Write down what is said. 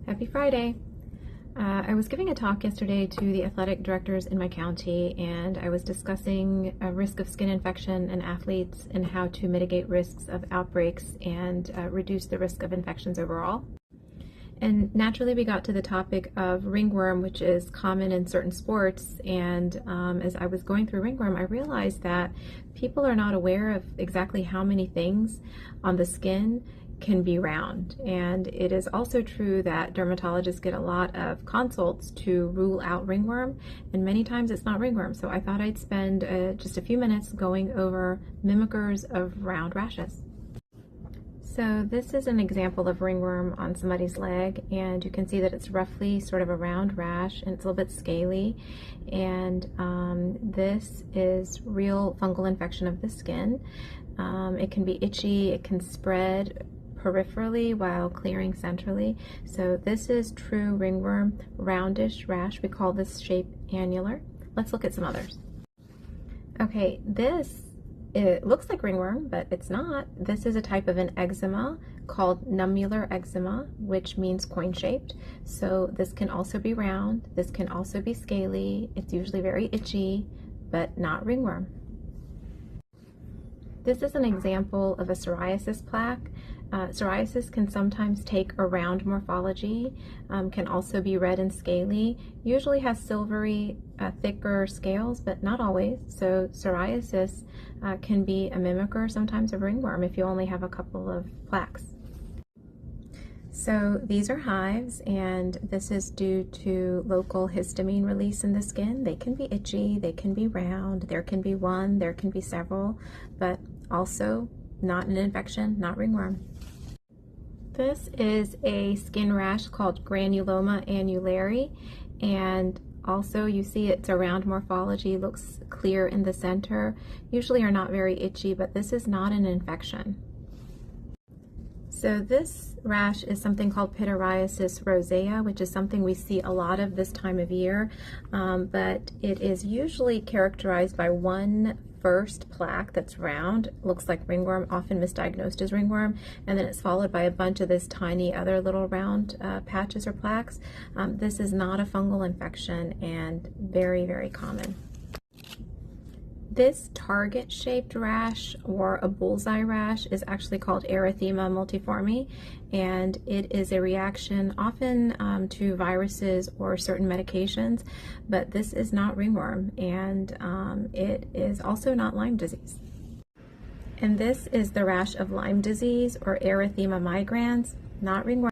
Happy Friday. I was giving a talk yesterday to the athletic directors in my county, and I was discussing a risk of skin infection in athletes and how to mitigate risks of outbreaks and reduce the risk of infections overall. And naturally we got to the topic of ringworm, which is common in certain sports, and as I was going through ringworm, I realized that people are not aware of exactly how many things on the skin can be round. And it is also true that dermatologists get a lot of consults to rule out ringworm, and many times it's not ringworm. So I thought I'd spend just a few minutes going over mimickers of round rashes. So this is an example of ringworm on somebody's leg, and you can see that it's roughly sort of a round rash and it's a little bit scaly, and this is real fungal infection of the skin. It can be itchy, it can spread peripherally while clearing centrally. So this is true ringworm, roundish rash. We call this shape annular. Let's look at some others. Okay, it looks like ringworm, but it's not. This is a type of an eczema called nummular eczema, which means coin-shaped. So this can also be round, this can also be scaly. It's usually very itchy, but not ringworm. This is an example of a psoriasis plaque. Psoriasis can sometimes take a round morphology, can also be red and scaly, usually has silvery, thicker scales, but not always. So psoriasis can be a mimicker sometimes of ringworm if you only have a couple of plaques. So these are hives, and this is due to local histamine release in the skin. They can be itchy, they can be round, there can be one, there can be several, but also not an infection, not ringworm. This is a skin rash called granuloma annulare, and also you see it's a round morphology, looks clear in the center, usually are not very itchy, but this is not an infection. So this rash is something called pityriasis rosea, which is something we see a lot of this time of year, but it is usually characterized by one first plaque that's round, looks like ringworm, often misdiagnosed as ringworm, and then it's followed by a bunch of this tiny other little round patches or plaques. This is not a fungal infection and very, very common. This target-shaped rash, or a bullseye rash, is actually called erythema multiforme, and it is a reaction often to viruses or certain medications, but this is not ringworm, and it is also not Lyme disease. And this is the rash of Lyme disease, or erythema migrans, not ringworm.